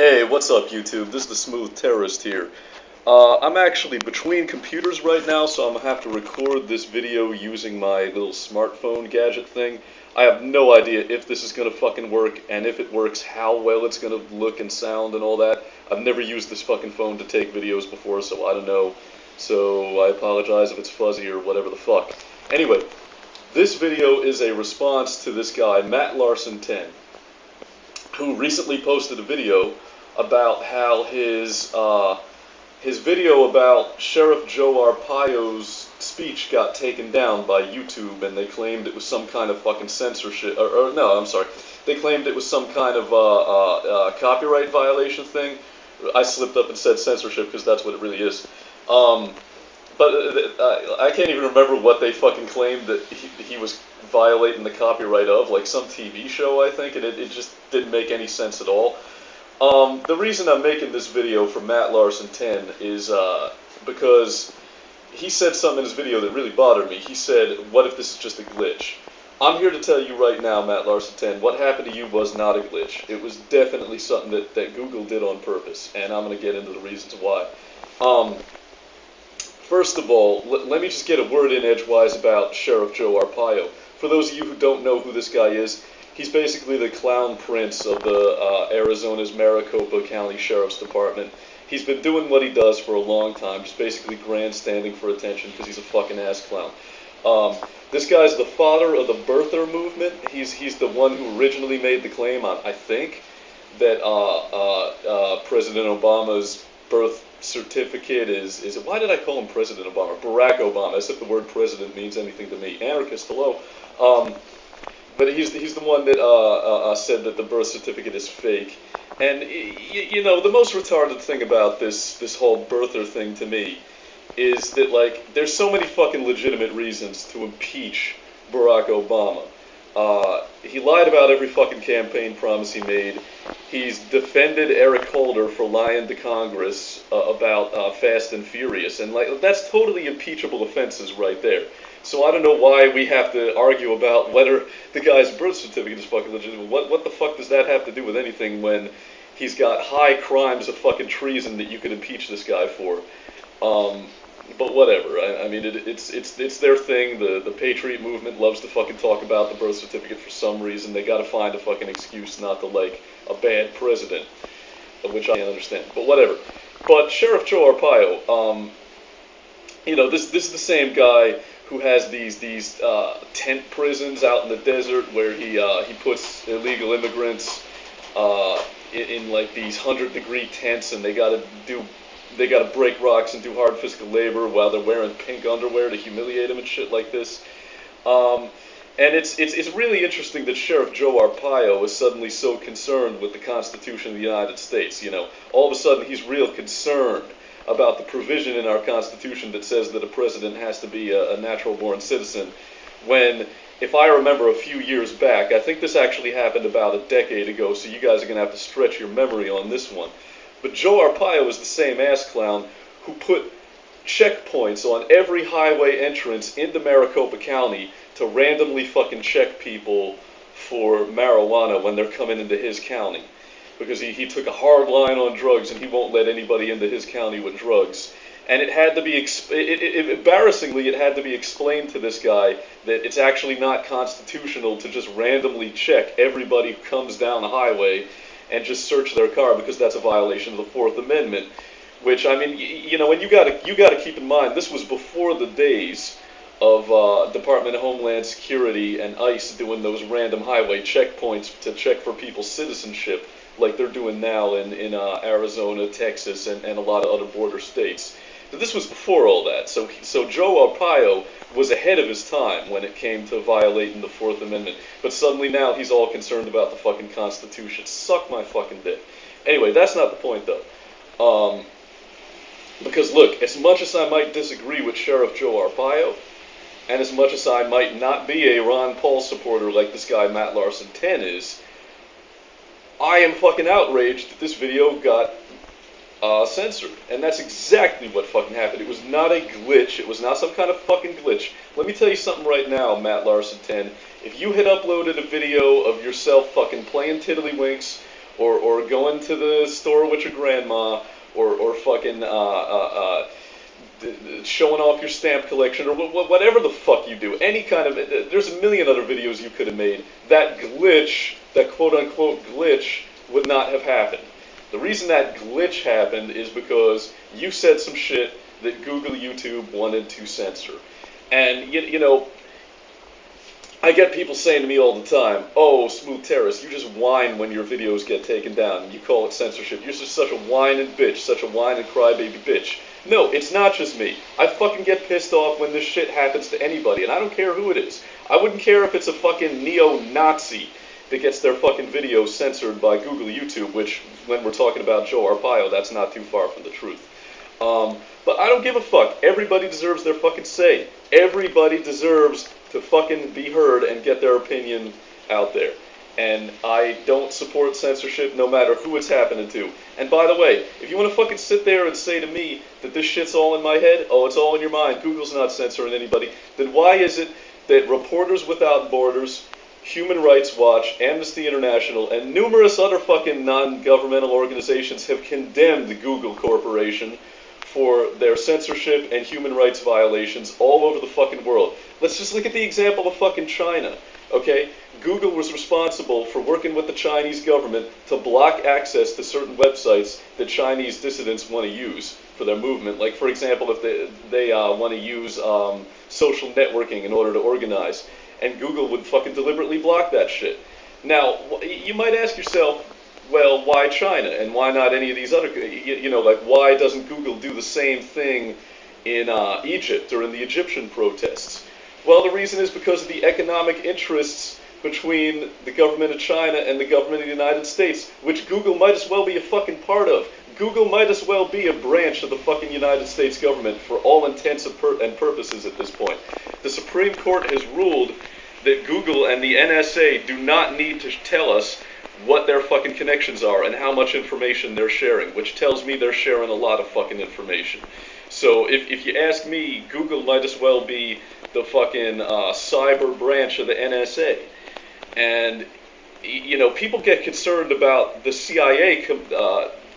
Hey, what's up, YouTube? This is the Smooth Terrorist here. I'm actually between computers right now, so I'm gonna have to record this video using my little smartphone gadget thing. I have no idea if this is gonna fucking work, and if it works, how well it's gonna look and sound and all that. I've never used this fucking phone to take videos before, so I don't know. So I apologize if it's fuzzy or whatever the fuck. Anyway, this video is a response to this guy, Matt Larson 10. Who recently posted a video about how his video about Sheriff Joe Arpaio's speech got taken down by YouTube, and they claimed it was some kind of fucking censorship, or no, I'm sorry, they claimed it was some kind of copyright violation thing. I slipped up and said censorship because that's what it really is. But I can't even remember what they fucking claimed that he was violating the copyright of, like some TV show, I think, and it just didn't make any sense at all. The reason I'm making this video for Matt Larson 10 is because he said something in his video that really bothered me. He said, what if this is just a glitch? I'm here to tell you right now, Matt Larson 10, what happened to you was not a glitch. It was definitely something that Google did on purpose, and I'm going to get into the reasons why. First of all, let me just get a word in edgewise about Sheriff Joe Arpaio. For those of you who don't know who this guy is, he's basically the clown prince of the Arizona's Maricopa County Sheriff's Department. He's been doing what he does for a long time, just basically grandstanding for attention because he's a fucking ass clown. This guy's the father of the birther movement. He's the one who originally made the claim, I think, that President Obama's birth certificate is why did I call him President Obama? Barack Obama, as if the word president means anything to me. Anarchist, hello. But he's the one that said that the birth certificate is fake. And you know, the most retarded thing about this whole birther thing to me is that, like, there's so many fucking legitimate reasons to impeach Barack Obama. He lied about every fucking campaign promise he made. He's defended Eric Holder for lying to Congress about Fast and Furious, and like that's totally impeachable offenses right there. So I don't know why we have to argue about whether the guy's birth certificate is fucking legitimate. What the fuck does that have to do with anything when he's got high crimes of fucking treason that you could impeach this guy for? But whatever. I mean, it's their thing. The Patriot movement loves to fucking talk about the birth certificate for some reason. They got to find a fucking excuse not to like a bad president, which I can't understand. But whatever. But Sheriff Joe Arpaio, you know, this is the same guy who has these tent prisons out in the desert where he puts illegal immigrants in like these 100-degree tents, and they got to break rocks and do hard physical labor while they're wearing pink underwear to humiliate them and shit like this. And it's really interesting that Sheriff Joe Arpaio is suddenly so concerned with the Constitution of the United States. You know, all of a sudden he's real concerned about the provision in our Constitution that says that a president has to be a natural-born citizen, when, if I remember a few years back, I think this actually happened about a decade ago, so you guys are going to have to stretch your memory on this one. But Joe Arpaio is the same ass clown who put checkpoints on every highway entrance into Maricopa County to randomly fucking check people for marijuana when they're coming into his county. Because he took a hard line on drugs, and he won't let anybody into his county with drugs. And it had to be, embarrassingly, it had to be explained to this guy that it's actually not constitutional to just randomly check everybody who comes down the highway and just search their car, because that's a violation of the Fourth Amendment. Which, I mean, you know, and you gotta keep in mind, this was before the days of Department of Homeland Security and ICE doing those random highway checkpoints to check for people's citizenship, like they're doing now in Arizona, Texas, and a lot of other border states. But this was before all that. So Joe Arpaio was ahead of his time when it came to violating the Fourth Amendment. But suddenly now he's all concerned about the fucking Constitution. Suck my fucking dick. Anyway, that's not the point though. Because look, as much as I might disagree with Sheriff Joe Arpaio, and as much as I might not be a Ron Paul supporter like this guy Matt Larson 10 is, I am fucking outraged that this video got censored. And that's exactly what fucking happened. It was not a glitch. It was not some kind of fucking glitch. Let me tell you something right now, Matt Larson 10. If you had uploaded a video of yourself fucking playing tiddlywinks or going to the store with your grandma, or fucking showing off your stamp collection, or whatever the fuck you do. Any kind of, there's a million other videos you could have made. That glitch, that quote-unquote glitch, would not have happened. The reason that glitch happened is because you said some shit that Google, YouTube wanted to censor. And, you know, I get people saying to me all the time, "Oh, Smooth Terrace, you just whine when your videos get taken down, and you call it censorship. You're just such a whining bitch, such a whine and crybaby bitch." No, it's not just me. I fucking get pissed off when this shit happens to anybody, and I don't care who it is. I wouldn't care if it's a fucking neo-Nazi that gets their fucking videos censored by Google, YouTube, which, when we're talking about Joe Arpaio, that's not too far from the truth. But I don't give a fuck. Everybody deserves their fucking say. Everybody deserves to fucking be heard and get their opinion out there. And I don't support censorship no matter who it's happening to. And by the way, if you want to fucking sit there and say to me that this shit's all in my head, oh, it's all in your mind, Google's not censoring anybody, then why is it that Reporters Without Borders, Human Rights Watch, Amnesty International, and numerous other fucking non-governmental organizations have condemned the Google Corporation for their censorship and human rights violations all over the fucking world? Let's just look at the example of fucking China, okay? Google was responsible for working with the Chinese government to block access to certain websites that Chinese dissidents want to use for their movement. Like, for example, if they want to use social networking in order to organize. And Google would fucking deliberately block that shit. Now, you might ask yourself, well, why China? And why not any of these other, you know, like, why doesn't Google do the same thing in Egypt or in the Egyptian protests? Well, the reason is because of the economic interests between the government of China and the government of the United States, which Google might as well be a fucking part of. Google might as well be a branch of the fucking United States government for all intents and purposes at this point. The Supreme Court has ruled that Google and the NSA do not need to tell us what their fucking connections are and how much information they're sharing, which tells me they're sharing a lot of fucking information. So if you ask me, Google might as well be the fucking cyber branch of the NSA. And, you know, people get concerned about the CIA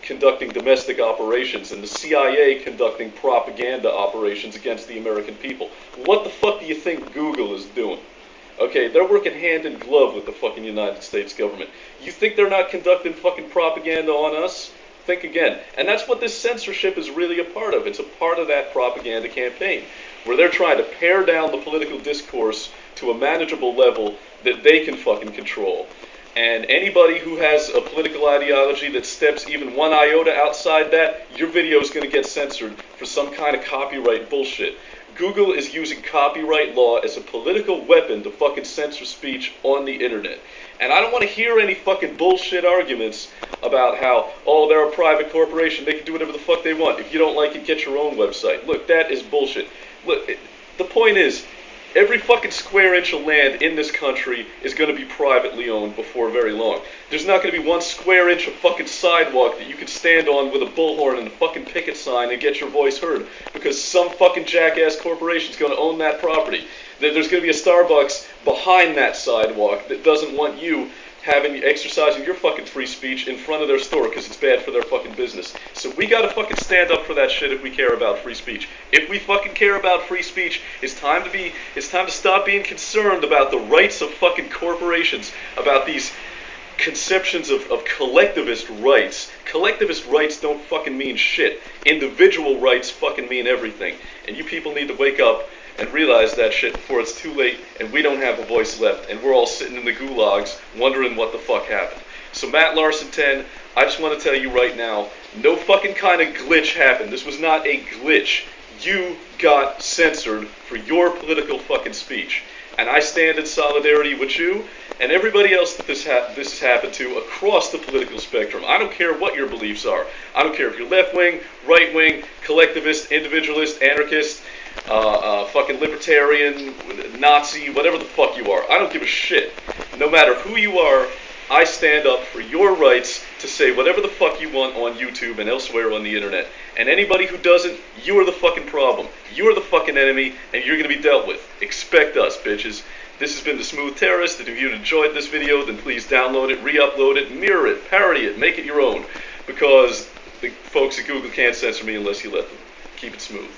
conducting domestic operations and the CIA conducting propaganda operations against the American people. What the fuck do you think Google is doing? Okay, they're working hand in glove with the fucking United States government. You think they're not conducting fucking propaganda on us? Think again. And that's what this censorship is really a part of. It's a part of that propaganda campaign, where they're trying to pare down the political discourse to a manageable level that they can fucking control. And anybody who has a political ideology that steps even one iota outside that, your video is going to get censored for some kind of copyright bullshit. Google is using copyright law as a political weapon to fucking censor speech on the internet. And I don't want to hear any fucking bullshit arguments about how, oh, they're a private corporation, they can do whatever the fuck they want. If you don't like it, get your own website. Look, that is bullshit. Look, the point is, every fucking square inch of land in this country is going to be privately owned before very long. There's not going to be one square inch of fucking sidewalk that you can stand on with a bullhorn and a fucking picket sign and get your voice heard, because some fucking jackass corporation is going to own that property. There's going to be a Starbucks behind that sidewalk that doesn't want you exercising your fucking free speech in front of their store because it's bad for their fucking business. So we gotta fucking stand up for that shit if we care about free speech. If we fucking care about free speech, it's time to stop being concerned about the rights of fucking corporations, about these conceptions of collectivist rights. Collectivist rights don't fucking mean shit. Individual rights fucking mean everything. And you people need to wake up and realize that shit before it's too late and we don't have a voice left and we're all sitting in the gulags wondering what the fuck happened. So Matt Larson 10, I just want to tell you right now, no fucking kind of glitch happened. This was not a glitch. You got censored for your political fucking speech. And I stand in solidarity with you and everybody else that this has happened to across the political spectrum. I don't care what your beliefs are. I don't care if you're left-wing, right-wing, collectivist, individualist, anarchist, fucking libertarian, Nazi, whatever the fuck you are. I don't give a shit. No matter who you are, I stand up for your rights to say whatever the fuck you want on YouTube and elsewhere on the internet. And anybody who doesn't, you are the fucking problem. You are the fucking enemy, and you're gonna be dealt with. Expect us, bitches. This has been The Smooth Terrorist, and if you enjoyed this video, then please download it, re-upload it, mirror it, parody it, make it your own, because the folks at Google can't censor me unless you let them. Keep it smooth.